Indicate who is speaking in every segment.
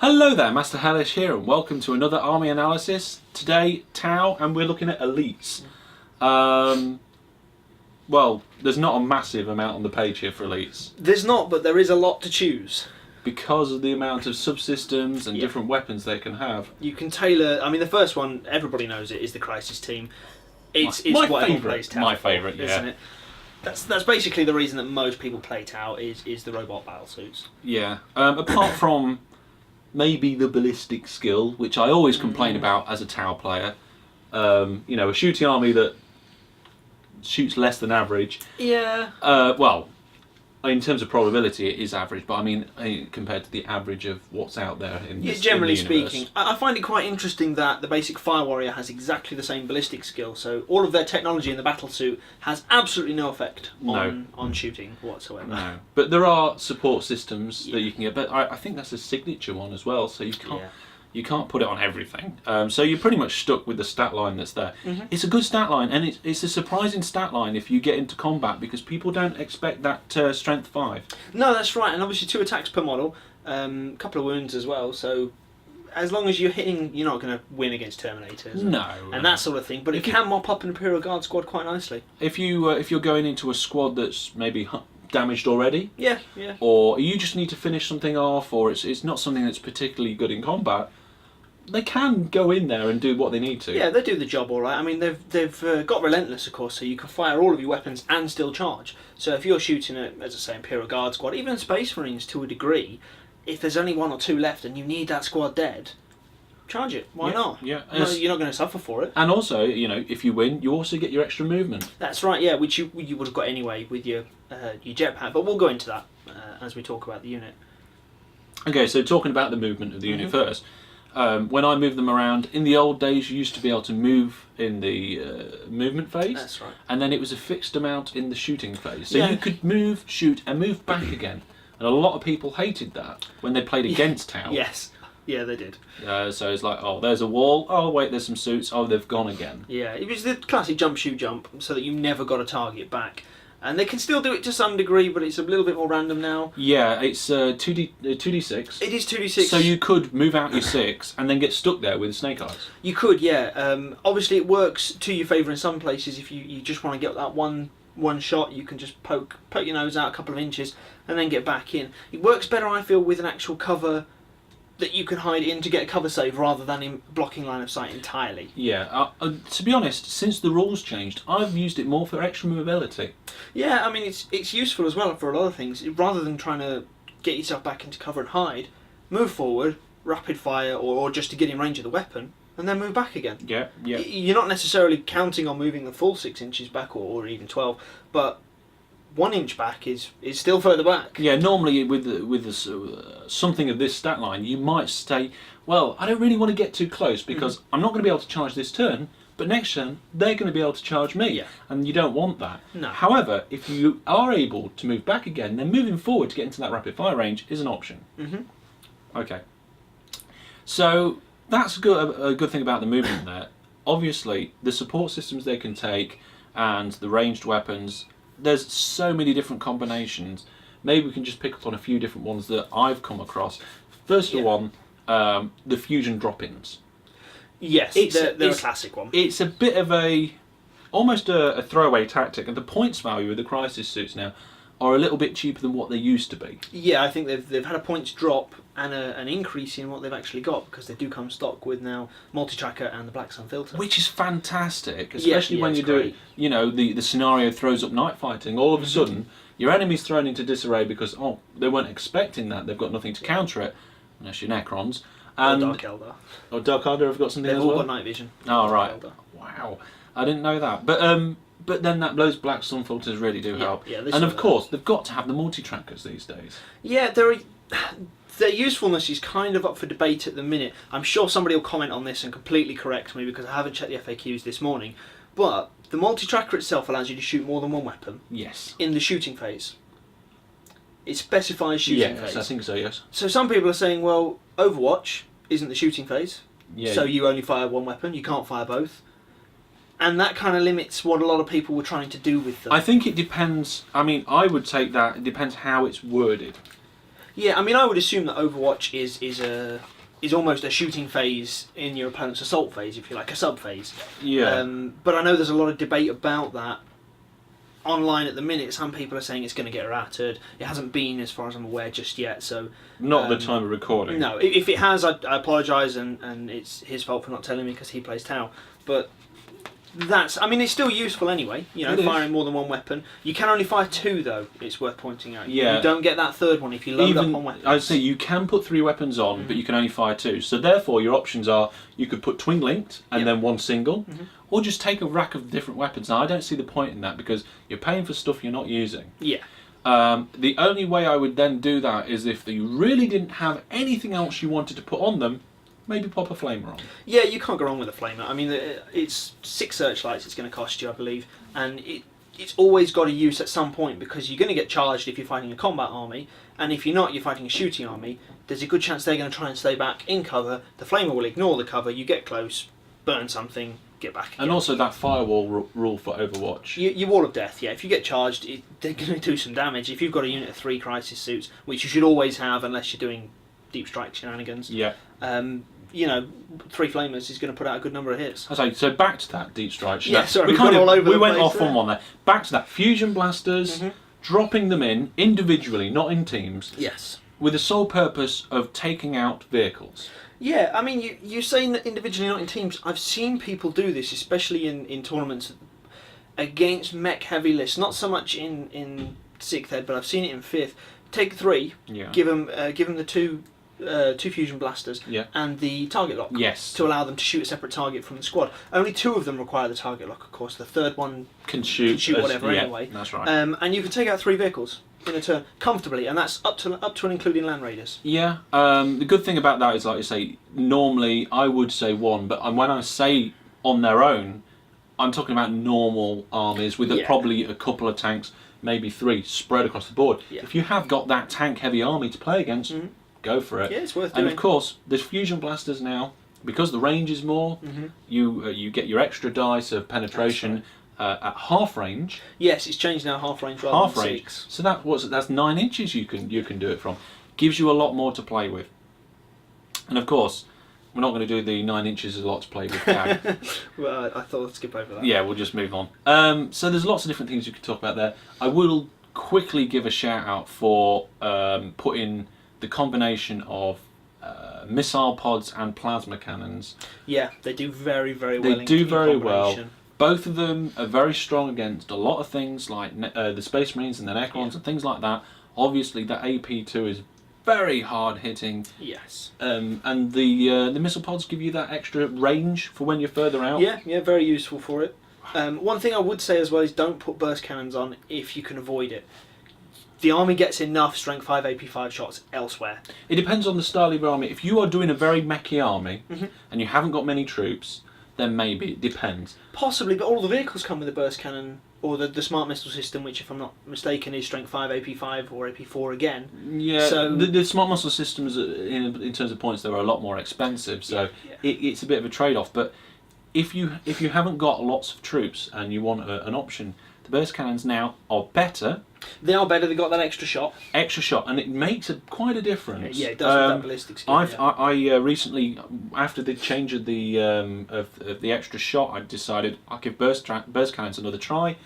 Speaker 1: Hello there, Master Hellish here, and welcome to another army analysis. Today, Tau, and we're looking at elites. Well, there's not a massive amount on the page here for elites.
Speaker 2: There's not, but there is a lot to choose.
Speaker 1: Because of the amount of subsystems and different weapons they can have.
Speaker 2: You can tailor... I mean, the first one, everybody knows it, is the Crisis team. It's
Speaker 1: my
Speaker 2: what everyone
Speaker 1: favourite.
Speaker 2: plays Tau
Speaker 1: My
Speaker 2: for,
Speaker 1: favourite, yeah.
Speaker 2: isn't it? That's basically the reason that most people play Tau, is the robot battlesuits.
Speaker 1: Yeah. Apart from maybe the ballistic skill, which I always complain about as a Tau player. You know, a shooting army that shoots less than average.
Speaker 2: Yeah.
Speaker 1: Well, in terms of probability, it is average, but I mean, compared to the average of what's out there in this,
Speaker 2: generally
Speaker 1: in the universe.
Speaker 2: speaking, I find it quite interesting that the basic Fire Warrior has exactly the same ballistic skill, so all of their technology in the battlesuit has absolutely no effect on shooting whatsoever.
Speaker 1: No, but there are support systems that you can get, but I think that's a signature one as well, so you can't...
Speaker 2: Yeah.
Speaker 1: You can't put it on everything, so you're pretty much stuck with the stat line that's there. It's a good stat line, and it's a surprising stat line if you get into combat, because people don't expect that strength 5.
Speaker 2: No, that's right, and obviously 2 attacks per model, a couple of wounds as well, so as long as you're hitting, you're not going to win against Terminators and that sort of thing, but it can mop up an Imperial Guard squad quite nicely.
Speaker 1: If you're going into a squad that's maybe damaged already,
Speaker 2: yeah,
Speaker 1: or you just need to finish something off, or it's not something that's particularly good in combat, they can go in there and do what they need to.
Speaker 2: Yeah, they do the job all right. I mean, they've got Relentless, of course, so you can fire all of your weapons and still charge. So if you're shooting at, as I say, Imperial Guard squad, even Space Marines to a degree, if there's only 1 or 2 left and you need that squad dead, charge it. Why not?
Speaker 1: Yeah,
Speaker 2: you're not going to suffer for it.
Speaker 1: And also, you know, if you win, you also get your extra movement.
Speaker 2: That's right. Yeah, which you would have got anyway with your jetpack. But we'll go into that as we talk about the unit.
Speaker 1: Okay, so talking about the movement of the unit first. When I move them around, in the old days you used to be able to move in the movement phase.
Speaker 2: That's right.
Speaker 1: And then it was a fixed amount in the shooting phase. So you could move, shoot, and move back again. And a lot of people hated that when they played against Tau.
Speaker 2: Yes. Yeah, they did.
Speaker 1: So it's like, oh, there's a wall. Oh, wait, there's some suits. Oh, they've gone again.
Speaker 2: Yeah, it was the classic jump, shoot, jump, so that you never got a target back. And they can still do it to some degree, but it's a little bit more random now.
Speaker 1: Yeah, it's 2d6.
Speaker 2: It is 2d6.
Speaker 1: So you could move out your 6 and then get stuck there with snake eyes.
Speaker 2: You could, yeah. Obviously, it works to your favour in some places. If you just want to get that one shot, you can just poke your nose out a couple of inches and then get back in. It works better, I feel, with an actual cover that you can hide in to get a cover save rather than in blocking line of sight entirely.
Speaker 1: Yeah, to be honest, since the rules changed, I've used it more for extra mobility.
Speaker 2: Yeah, I mean, it's useful as well for a lot of things. Rather than trying to get yourself back into cover and hide, move forward, rapid fire, or just to get in range of the weapon, and then move back again.
Speaker 1: Yeah.
Speaker 2: You're not necessarily counting on moving the full 6 inches back, or even 12, but 1 inch back is still further back.
Speaker 1: Yeah, normally with something of this stat line, you might say, well, I don't really want to get too close because I'm not going to be able to charge this turn, but next turn they're going to be able to charge me, and you don't want that.
Speaker 2: No.
Speaker 1: However, if you are able to move back again, then moving forward to get into that rapid fire range is an option. Okay. So that's a good thing about the movement there. Obviously, the support systems they can take and the ranged weapons, there's so many different combinations. Maybe we can just pick up on a few different ones that I've come across. First of all, the fusion drop-ins.
Speaker 2: Yes, they're a classic one.
Speaker 1: It's a bit of almost a throwaway tactic, and the points value of the Crisis suits now are a little bit cheaper than what they used to be.
Speaker 2: Yeah, I think they've had a points drop and an increase in what they've actually got, because they do come stock with now Multitracker and the Black Sun filter.
Speaker 1: Which is fantastic, especially when you
Speaker 2: do
Speaker 1: it, you know, the scenario throws up night fighting. All of a sudden, your enemy's thrown into disarray because, they weren't expecting that. They've got nothing to counter it, unless you're Necrons. And,
Speaker 2: or Dark Eldar.
Speaker 1: Or Dark Eldar have got something as well?
Speaker 2: They've all got night vision.
Speaker 1: Oh, right. Wow. I didn't know that. But then those Black Sun filters really do help.
Speaker 2: Yeah,
Speaker 1: and of course, they've got to have the multi-trackers these days.
Speaker 2: Yeah, their usefulness is kind of up for debate at the minute. I'm sure somebody will comment on this and completely correct me, because I haven't checked the FAQs this morning. But the multi-tracker itself allows you to shoot more than one weapon.
Speaker 1: Yes.
Speaker 2: In the shooting phase. It specifies shooting phase.
Speaker 1: Yes, I think so, yes.
Speaker 2: So some people are saying, well, Overwatch isn't the shooting phase.
Speaker 1: Yeah.
Speaker 2: So you only fire one weapon, you can't fire both. And that kind of limits what a lot of people were trying to do with them.
Speaker 1: I think it depends. I mean, I would take that. It depends how it's worded.
Speaker 2: Yeah, I mean, I would assume that Overwatch is a is almost a shooting phase in your opponent's assault phase, if you like, a sub phase.
Speaker 1: Yeah.
Speaker 2: But I know there's a lot of debate about that online at the minute. Some people are saying it's going to get errated. It hasn't been, as far as I'm aware, just yet. So
Speaker 1: not at the time of recording.
Speaker 2: No, if it has, I apologise, and it's his fault for not telling me because he plays Tau. But it's still useful anyway. Firing more than one weapon. You can only fire 2 though. It's worth pointing out.
Speaker 1: Yeah.
Speaker 2: You don't get that third one if you load up on weapons.
Speaker 1: I'd say you can put 3 weapons on, but you can only fire 2. So therefore, your options are you could put twin linked and then one single, or just take a rack of different weapons. Now I don't see the point in that because you're paying for stuff you're not using.
Speaker 2: Yeah.
Speaker 1: The only way I would then do that is if you really didn't have anything else you wanted to put on them. Maybe pop a flamer on.
Speaker 2: Yeah, you can't go wrong with a flamer. I mean, it's 6 searchlights it's going to cost you, I believe, and it's always got a use at some point because you're going to get charged if you're fighting a combat army, and if you're not, you're fighting a shooting army. There's a good chance they're going to try and stay back in cover. The flamer will ignore the cover. You get close, burn something, get back again.
Speaker 1: And also that firewall rule for Overwatch.
Speaker 2: Your wall of death, yeah. If you get charged, they're going to do some damage. If you've got a unit of 3 crisis suits, which you should always have unless you're doing deep strike shenanigans.
Speaker 1: Yeah.
Speaker 2: 3 flamers is going to put out a good number of hits.
Speaker 1: So back to that deep strike.
Speaker 2: Yeah, sorry, we went all over
Speaker 1: we
Speaker 2: the
Speaker 1: went
Speaker 2: place
Speaker 1: off on one there. Back to that fusion blasters, dropping them in individually, not in teams.
Speaker 2: Yes.
Speaker 1: With the sole purpose of taking out vehicles.
Speaker 2: Yeah, I mean, you're saying that individually, not in teams. I've seen people do this, especially in tournaments against mech heavy lists. Not so much in 6th Ed, but I've seen it in 5th. Take 3, give them the 2 fusion blasters and the target lock to allow them to shoot a separate target from the squad. Only 2 of them require the target lock, of course. The third one
Speaker 1: can shoot
Speaker 2: whatever anyway.
Speaker 1: That's right.
Speaker 2: And you can take out 3 vehicles in a turn comfortably, and that's up to and including land raiders.
Speaker 1: Yeah. The good thing about that is, like you say, normally I would say 1, but when I say on their own, I'm talking about normal armies with probably a couple of tanks, maybe 3 spread across the board.
Speaker 2: Yeah.
Speaker 1: If you have got that tank heavy army to play against. Go for it.
Speaker 2: Yeah, it's worth doing.
Speaker 1: And of course, there's fusion blasters now because the range is more. You get your extra dice of penetration at half range.
Speaker 2: Yes, it's changed now, half range rather than 6.
Speaker 1: So that's 9 inches you can do it from. Gives you a lot more to play with. And of course, we're not going to do the 9 inches is a lot to play with tag.
Speaker 2: Well, I thought I'd skip over that.
Speaker 1: Yeah, we'll just move on. So there's lots of different things you could talk about there. I will quickly give a shout out for putting the combination of missile pods and plasma cannons.
Speaker 2: Yeah, they do very, very well.
Speaker 1: They do very well. Both of them are very strong against a lot of things like the Space Marines and the Necrons and things like that. Obviously, the AP2 is very hard hitting.
Speaker 2: Yes.
Speaker 1: And the missile pods give you that extra range for when you're further out.
Speaker 2: Yeah, very useful for it. One thing I would say as well is don't put burst cannons on if you can avoid it. The army gets enough strength 5 AP5 shots elsewhere. It
Speaker 1: depends on the style of your army. If you are doing a very mechy army and you haven't got many troops, then maybe it depends.
Speaker 2: Possibly, but all the vehicles come with a burst cannon or the smart missile system, which, if I'm not mistaken, is strength 5 AP5 or AP4 again.
Speaker 1: Yeah, so the smart missile systems, in terms of points, they're a lot more expensive, so it's a bit of a trade-off. But if you haven't got lots of troops and you want an option, the burst cannons now are better.
Speaker 2: They are better. They got that extra shot.
Speaker 1: And it makes quite a difference.
Speaker 2: Yeah, it does with that ballistic skill.
Speaker 1: I recently, after the change of the extra shot, I decided I'll give burst cannons another try.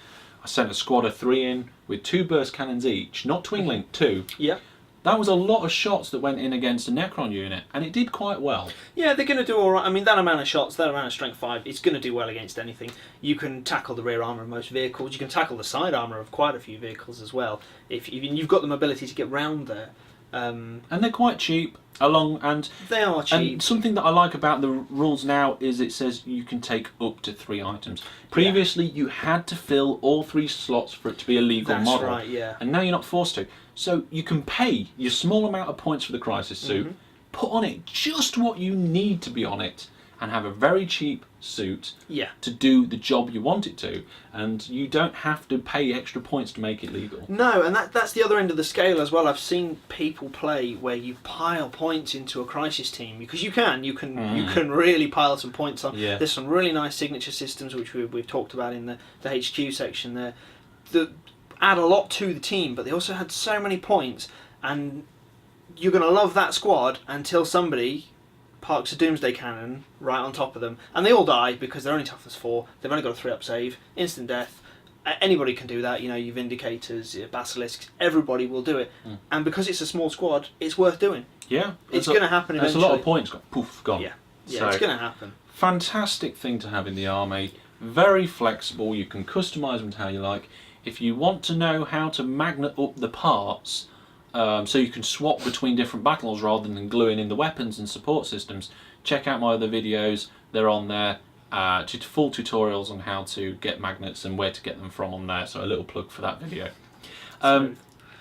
Speaker 1: I sent a squad of 3 in with 2 burst cannons each, not twin link, 2.
Speaker 2: Yeah.
Speaker 1: That was a lot of shots that went in against a Necron unit, and it did quite well.
Speaker 2: Yeah, they're going to do all right. I mean, that amount of shots, that amount of strength 5, it's going to do well against anything. You can tackle the rear armour of most vehicles. You can tackle the side armour of quite a few vehicles as well. If you've got the mobility to get round there.
Speaker 1: And they're quite cheap.
Speaker 2: They are cheap.
Speaker 1: And something that I like about the rules now is it says you can take up to 3 items. Previously, you had to fill all 3 slots for it to be a legal model.
Speaker 2: That's right, yeah.
Speaker 1: And now you're not forced to. So you can pay your small amount of points for the crisis suit, put on it just what you need to be on it, and have a very cheap suit to do the job you want it to. And you don't have to pay extra points to make it legal.
Speaker 2: No, and that's the other end of the scale as well. I've seen people play where you pile points into a crisis team, because you can really pile some points on.
Speaker 1: Yeah.
Speaker 2: There's some really nice signature systems which we've talked about in the HQ section there that add a lot to the team, but they also had so many points, and you're going to love that squad until somebody parks a Doomsday Cannon right on top of them, and they all die because they're only toughness 4. They've only got a 3-up save, instant death. Anybody can do that. You know, your Vindicators, your Basilisks, everybody will do it. And because it's a small squad, it's worth doing.
Speaker 1: Yeah,
Speaker 2: it's going to happen eventually.
Speaker 1: There's a lot of points. Poof, gone.
Speaker 2: Yeah,
Speaker 1: So,
Speaker 2: it's going to happen.
Speaker 1: Fantastic thing to have in the army. Very flexible. You can customise them to how you like. If you want to know how to magnet up the parts, so you can swap between different battles rather than gluing in the weapons and support systems, check out my other videos. They're on there. Full tutorials on how to get magnets and where to get them from on there. So a little plug for that video.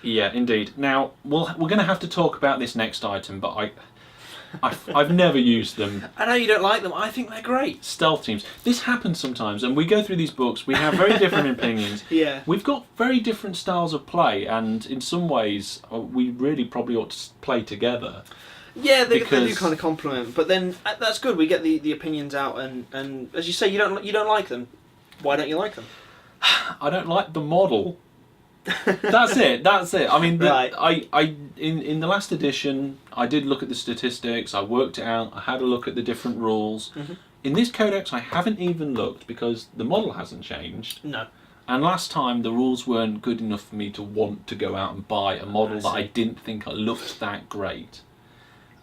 Speaker 1: Yeah, indeed. Now we're going to have to talk about this next item, but I've never used them.
Speaker 2: I know you don't like them. I think they're great.
Speaker 1: Stealth teams. This happens sometimes, and we go through these books. We have very different opinions.
Speaker 2: Yeah.
Speaker 1: We've got very different styles of play, and in some ways, we really probably ought to play together.
Speaker 2: Yeah, they do kind of complement, but then that's good. We get the opinions out, and as you say, you don't like them. Why don't you like them?
Speaker 1: I don't like the model. That's it. I mean,
Speaker 2: right.
Speaker 1: In the last edition, I did look at the statistics. I worked it out. I had a look at the different rules. In this codex, I haven't even looked because the model hasn't changed.
Speaker 2: No.
Speaker 1: And last time, the rules weren't good enough for me to want to go out and buy a model that I didn't think looked that great.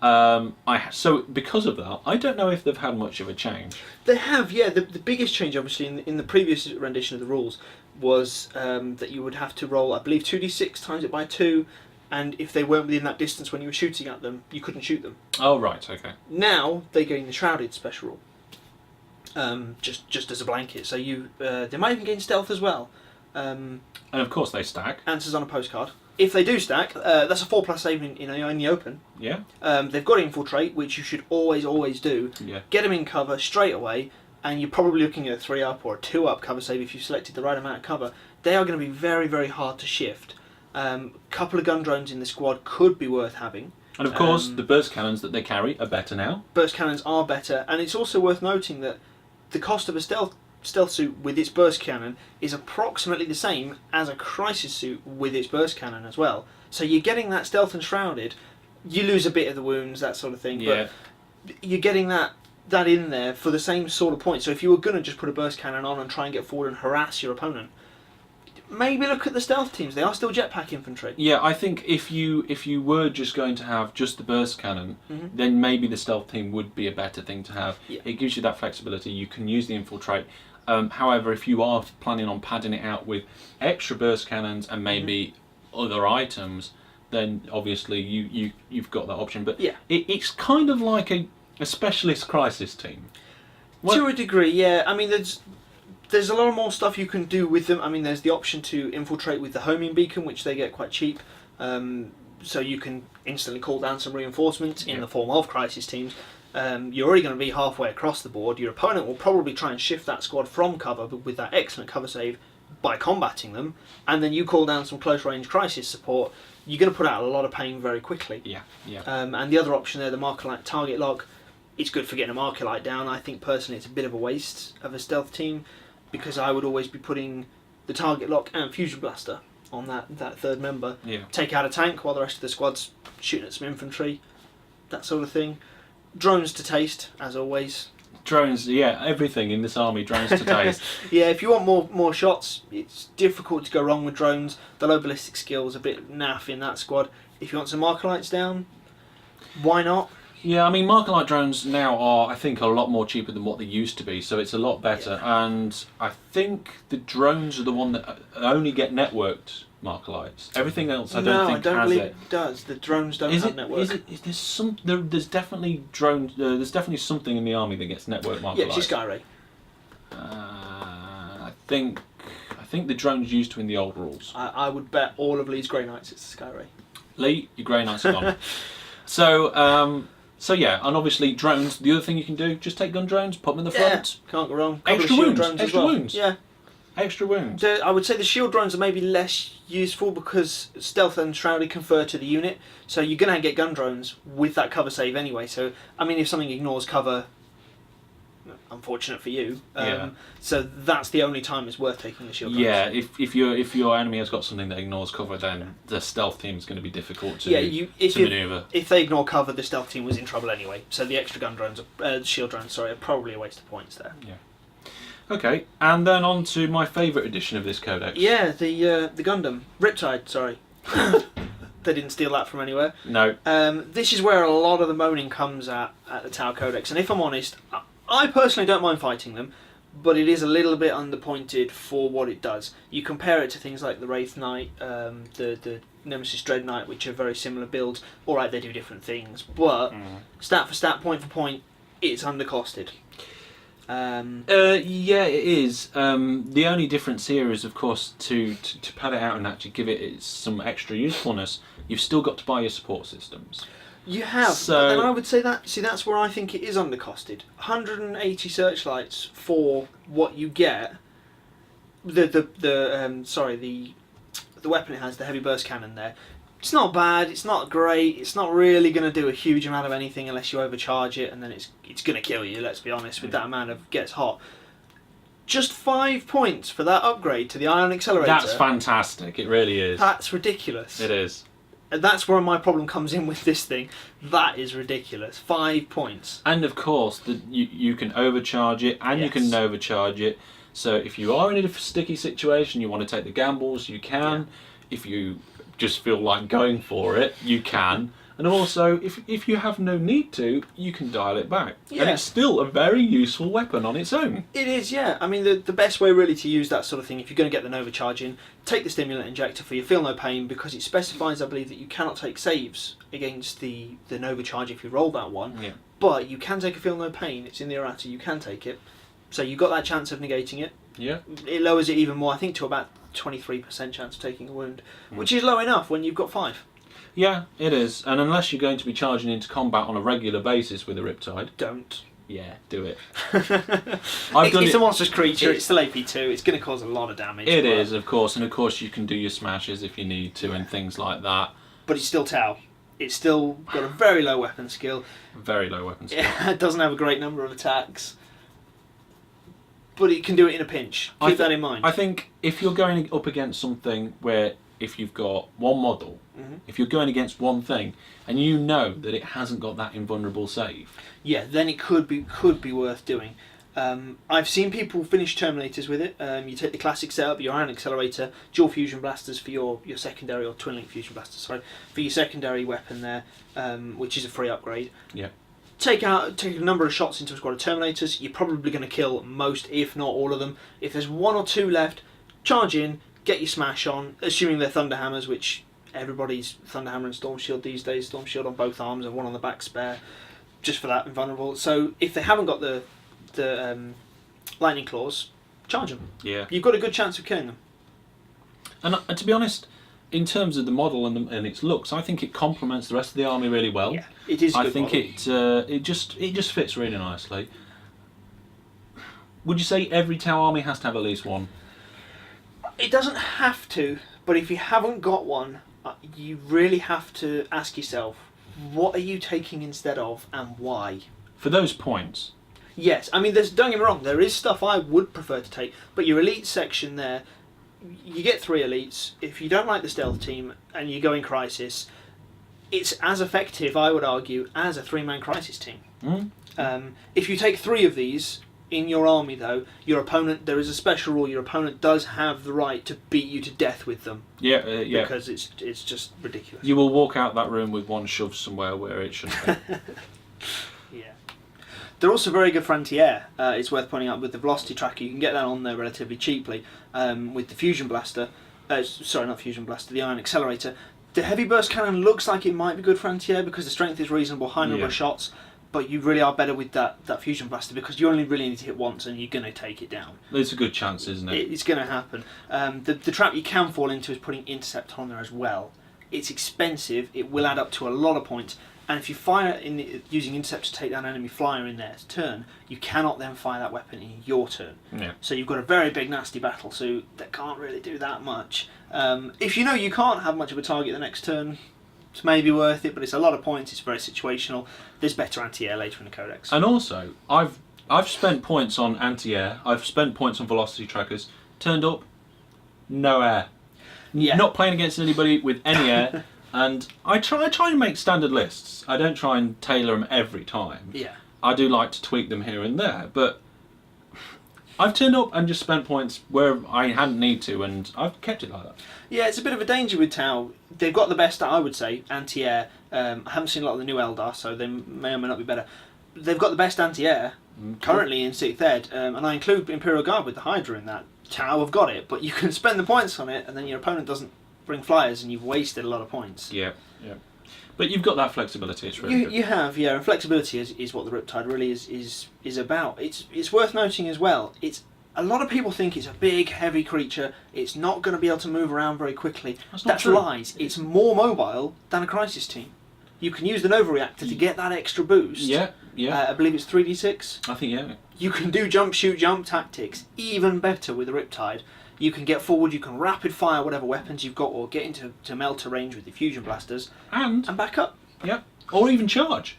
Speaker 1: So because of that, I don't know if they've had much of a change.
Speaker 2: They have, yeah. The biggest change, obviously, in the previous rendition of the rules was that you would have to roll, I believe, 2d6 times it by 2, and if they weren't within that distance when you were shooting at them, you couldn't shoot them.
Speaker 1: Oh, right, okay.
Speaker 2: Now they gain the Shrouded special rule, just as a blanket. So they might even gain stealth as well.
Speaker 1: And of course they stack.
Speaker 2: Answers on a postcard. If they do stack, that's a 4+ save in the open.
Speaker 1: Yeah.
Speaker 2: They've got Infiltrate, which you should always do.
Speaker 1: Yeah.
Speaker 2: Get them in cover straight away, and you're probably looking at a 3-up or a 2-up cover save if you've selected the right amount of cover. They are going to be very, very hard to shift. Couple of gun drones in the squad could be worth having.
Speaker 1: And of course, the burst cannons that they carry are better now.
Speaker 2: Burst cannons are better, and it's also worth noting that the cost of a stealth suit with its burst cannon is approximately the same as a crisis suit with its burst cannon as well. So you're getting that stealth and shrouded. You lose a bit of the wounds, that sort of thing,
Speaker 1: Yeah.
Speaker 2: but you're getting that in there for the same sort of point. So if you were going to just put a burst cannon on and try and get forward and harass your opponent, maybe look at the stealth teams. They are still jetpack infantry.
Speaker 1: Yeah, I think if you were just going to have just the burst cannon, then maybe the stealth team would be a better thing to have.
Speaker 2: Yeah.
Speaker 1: It gives you that flexibility. You can use the infiltrate. However, if you are planning on padding it out with extra burst cannons and maybe other items, then obviously you've got that option. But
Speaker 2: yeah,
Speaker 1: it's kind of like a specialist crisis team.
Speaker 2: To a degree, yeah. I mean, there's a lot more stuff you can do with them. I mean, there's the option to infiltrate with the homing beacon, which they get quite cheap. So you can instantly call down some reinforcements in the form of crisis teams. You're already going to be halfway across the board. Your opponent will probably try and shift that squad from cover, but with that excellent cover save by combating them, and then you call down some close range crisis support. You're going to put out a lot of pain very quickly.
Speaker 1: Yeah, yeah.
Speaker 2: And the other option there, the Marker Light target lock, it's good for getting a Marker Light down. I think personally it's a bit of a waste of a stealth team, because I would always be putting the target lock and fusion blaster on that third member.
Speaker 1: Yeah.
Speaker 2: Take out a tank while the rest of the squad's shooting at some infantry, that sort of thing. Drones to taste, as always.
Speaker 1: Drones, yeah, everything in this army, drones to taste.
Speaker 2: Yeah, if you want more shots, it's difficult to go wrong with drones. The low ballistic skill is a bit naff in that squad. If you want some Marker Lights down, why not?
Speaker 1: Yeah, I mean, Marker Light drones now are, I think, a lot more cheaper than what they used to be, so it's a lot better. Yeah. And I think the drones are the one that only get networked Marker Lights. Everything else, I don't think has
Speaker 2: believe
Speaker 1: it.
Speaker 2: Does. The drones don't have network.
Speaker 1: There's definitely drones. There's definitely something in the army that gets network Marker Lights.
Speaker 2: Yeah, it's your Skyray.
Speaker 1: I think the drones used to in the old rules.
Speaker 2: I would bet all of Lee's Grey Knights it's the Skyray.
Speaker 1: Lee, your Grey Knights are gone. So yeah, and obviously drones. The other thing you can do, just take gun drones, put them in the front.
Speaker 2: Can't go wrong.
Speaker 1: Extra wounds. Extra wounds.
Speaker 2: Yeah.
Speaker 1: Extra wounds.
Speaker 2: I would say the shield drones are maybe less useful because stealth and shrouded confer to the unit, so you're gonna get gun drones with that cover save anyway. So I mean, if something ignores cover, unfortunate for you.
Speaker 1: Yeah.
Speaker 2: So that's the only time it's worth taking the shield drones.
Speaker 1: Yeah, if your enemy has got something that ignores cover, then the stealth team is going to be difficult to manoeuvre.
Speaker 2: If they ignore cover, the stealth team was in trouble anyway. So the extra gun drones, shield drones, are probably a waste of points there.
Speaker 1: Yeah. Okay, and then on to my favourite edition of this codex.
Speaker 2: Yeah, the Gundam Riptide. Sorry, they didn't steal that from anywhere.
Speaker 1: No.
Speaker 2: This is where a lot of the moaning comes at the Tau Codex, and if I'm honest, I personally don't mind fighting them, but it is a little bit underpointed for what it does. You compare it to things like the Wraith Knight, the Nemesis Dread Knight, which are very similar builds. Alright, they do different things, but stat for stat, point for point, it's undercosted.
Speaker 1: Yeah, it is. The only difference here is, of course, to pad it out and actually give it some extra usefulness, you've still got to buy your support systems.
Speaker 2: You have,
Speaker 1: so,
Speaker 2: and I would say that's where I think it is undercosted. 180 searchlights for what you get. The weapon it has, the heavy burst cannon there. It's not bad. It's not great. It's not really going to do a huge amount of anything unless you overcharge it, and then it's going to kill you. Let's be honest. With that amount of gets hot. Just 5 points for that upgrade to the ion accelerator.
Speaker 1: That's fantastic. It really is.
Speaker 2: That's ridiculous.
Speaker 1: It is.
Speaker 2: And that's where my problem comes in with this thing. That is ridiculous. 5 points.
Speaker 1: And of course, you can overcharge it and you can overcharge it. So if you are in a sticky situation, you want to take the gambles, you can. Yeah. If you just feel like going for it, you can. And also, if you have no need to, you can dial it back. Yeah. And it's still a very useful weapon on its own.
Speaker 2: It is, yeah. I mean, the best way really to use that sort of thing, if you're going to get the Nova charge in, take the stimulant injector for your feel no pain, because it specifies, I believe, that you cannot take saves against the Nova charge if you roll that one.
Speaker 1: Yeah.
Speaker 2: But you can take a feel no pain. It's in the errata. You can take it. So you've got that chance of negating it.
Speaker 1: Yeah.
Speaker 2: It lowers it even more, I think, to about 23% chance of taking a wound, which is low enough when you've got 5.
Speaker 1: Yeah, it is. And unless you're going to be charging into combat on a regular basis with a Riptide...
Speaker 2: Don't.
Speaker 1: Yeah, do it.
Speaker 2: It's a monstrous creature, it's still AP2, it's going to cause a lot of damage.
Speaker 1: It is, of course, and of course you can do your smashes if you need to and things like that.
Speaker 2: But it's still Tau. It's still got a very low weapon skill.
Speaker 1: Very low weapon skill.
Speaker 2: It doesn't have a great number of attacks. But it can do it in a pinch. Keep that in mind.
Speaker 1: I think if you're going up against something where if you've got one model, if you're going against one thing, and you know that it hasn't got that invulnerable save,
Speaker 2: yeah, then it could be worth doing. I've seen people finish Terminators with it. You take the classic setup, your ion accelerator, dual fusion blasters for your secondary, or twin link fusion blasters, sorry, for your secondary weapon there, which is a free upgrade.
Speaker 1: Yeah.
Speaker 2: Take a number of shots into a squad of Terminators. You're probably going to kill most, if not all of them. If there's 1 or 2 left, charge in, get your smash on, assuming they're Thunderhammers, which everybody's Thunderhammer and Storm Shield these days. Storm Shield on both arms and one on the back spare, just for that invulnerable. So if they haven't got the lightning claws, charge them.
Speaker 1: Yeah.
Speaker 2: You've got a good chance of killing them.
Speaker 1: And to be honest, in terms of the model and its looks, I think it complements the rest of the army really well.
Speaker 2: Yeah, it is.
Speaker 1: I think it just fits really nicely. Would you say every Tau army has to have at least one?
Speaker 2: It doesn't have to, but if you haven't got one, you really have to ask yourself, what are you taking instead of, and why?
Speaker 1: For those points.
Speaker 2: Yes, I mean, don't get me wrong, there is stuff I would prefer to take, but your elite section there, you get 3 elites. If you don't like the stealth team and you go in crisis, it's as effective, I would argue, as a 3-man crisis team. If you take 3 of these in your army, though, your opponent, there is a special rule, your opponent does have the right to beat you to death with them.
Speaker 1: Yeah.
Speaker 2: Because it's just ridiculous.
Speaker 1: You will walk out that room with one shoved somewhere where it shouldn't be.
Speaker 2: Yeah. They're also very good for anti-air. It's worth pointing out with the velocity tracker, you can get that on there relatively cheaply. With the fusion blaster, sorry, not fusion blaster, the ion accelerator. The heavy burst cannon looks like it might be good for anti-air because the strength is reasonable, high number of shots, but you really are better with that fusion blaster because you only really need to hit once and you're going to take it down.
Speaker 1: There's a good chance, isn't it?
Speaker 2: It's going to happen. The trap you can fall into is putting intercept on there as well. It's expensive, it will add up to a lot of points, and if you fire using intercept to take down an enemy flyer in their turn, you cannot then fire that weapon in your turn.
Speaker 1: Yeah.
Speaker 2: So you've got a very big nasty battle suit that can't really do that much. If you know you can't have much of a target the next turn, it's maybe worth it, but it's a lot of points, it's very situational. There's better anti-air later in the codex.
Speaker 1: And also, I've I've spent points on anti-air. I've spent points on velocity trackers. Turned up, no air.
Speaker 2: Yeah.
Speaker 1: Not playing against anybody with any air. And I try and make standard lists. I don't try and tailor them every time.
Speaker 2: Yeah.
Speaker 1: I do like to tweak them here and there, but I've turned up and just spent points where I hadn't need to, and I've kept it like that.
Speaker 2: Yeah, it's a bit of a danger with Tau. They've got the best, I would say, anti-air. I haven't seen a lot of the new Eldar, so they may or may not be better. They've got the best anti-air currently in 6th Ed, and I include Imperial Guard with the Hydra in that. Tau have got it, but you can spend the points on it, and then your opponent doesn't bring flyers, and you've wasted a lot of points.
Speaker 1: Yeah, yeah. But you've got that flexibility. It's really good.
Speaker 2: You have, yeah, and flexibility is what the Riptide really is about. It's worth noting as well. A lot of people think it's a big, heavy creature. It's not going to be able to move around very quickly. That's
Speaker 1: true.
Speaker 2: lies. It's more mobile than a Crisis Team. You can use the Nova Reactor to get that extra boost.
Speaker 1: Yeah, yeah.
Speaker 2: I believe it's 3d6.
Speaker 1: I think, yeah.
Speaker 2: You can do jump, shoot, jump tactics even better with the Riptide. You can get forward, you can rapid fire whatever weapons you've got, or get into melter range with the fusion blasters.
Speaker 1: And
Speaker 2: back up.
Speaker 1: Yeah. Or even charge.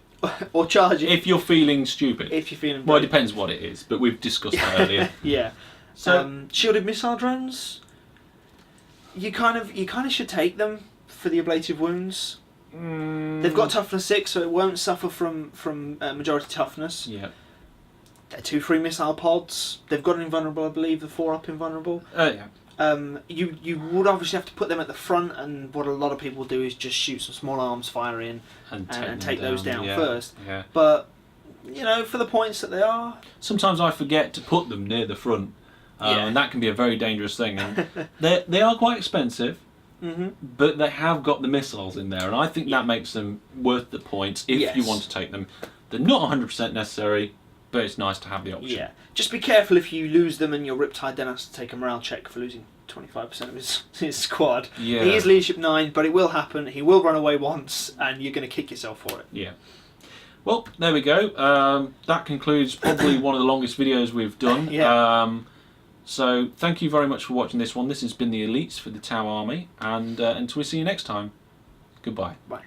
Speaker 2: Or charge it.
Speaker 1: If you're feeling stupid.
Speaker 2: If you're feeling...
Speaker 1: Well, it depends what it is, but we've discussed that earlier.
Speaker 2: Yeah.
Speaker 1: So,
Speaker 2: shielded missile drones, you kind of should take them for the ablative wounds. They've got toughness 6, so it won't suffer from majority toughness.
Speaker 1: Yeah.
Speaker 2: They're 2 free missile pods. They've got an invulnerable, I believe, the 4-up invulnerable.
Speaker 1: Yeah.
Speaker 2: You would obviously have to put them at the front, and what a lot of people do is just shoot some small arms fire in and take those down first.
Speaker 1: Yeah.
Speaker 2: But for the points that they are,
Speaker 1: sometimes I forget to put them near the front, and that can be a very dangerous thing. And they are quite expensive, but they have got the missiles in there, and I think that makes them worth the points if you want to take them. They're not 100% necessary, but it's nice to have the option.
Speaker 2: Yeah. Just be careful if you lose them and your Riptide then has to take a morale check for losing 25% of his squad.
Speaker 1: Yeah.
Speaker 2: He is leadership 9, but it will happen. He will run away once, and you're going to kick yourself for it.
Speaker 1: Yeah. Well, there we go. That concludes probably one of the longest videos we've done.
Speaker 2: Yeah.
Speaker 1: So thank you very much for watching this one. This has been the Elites for the Tau Army, and until we see you next time, goodbye.
Speaker 2: Bye.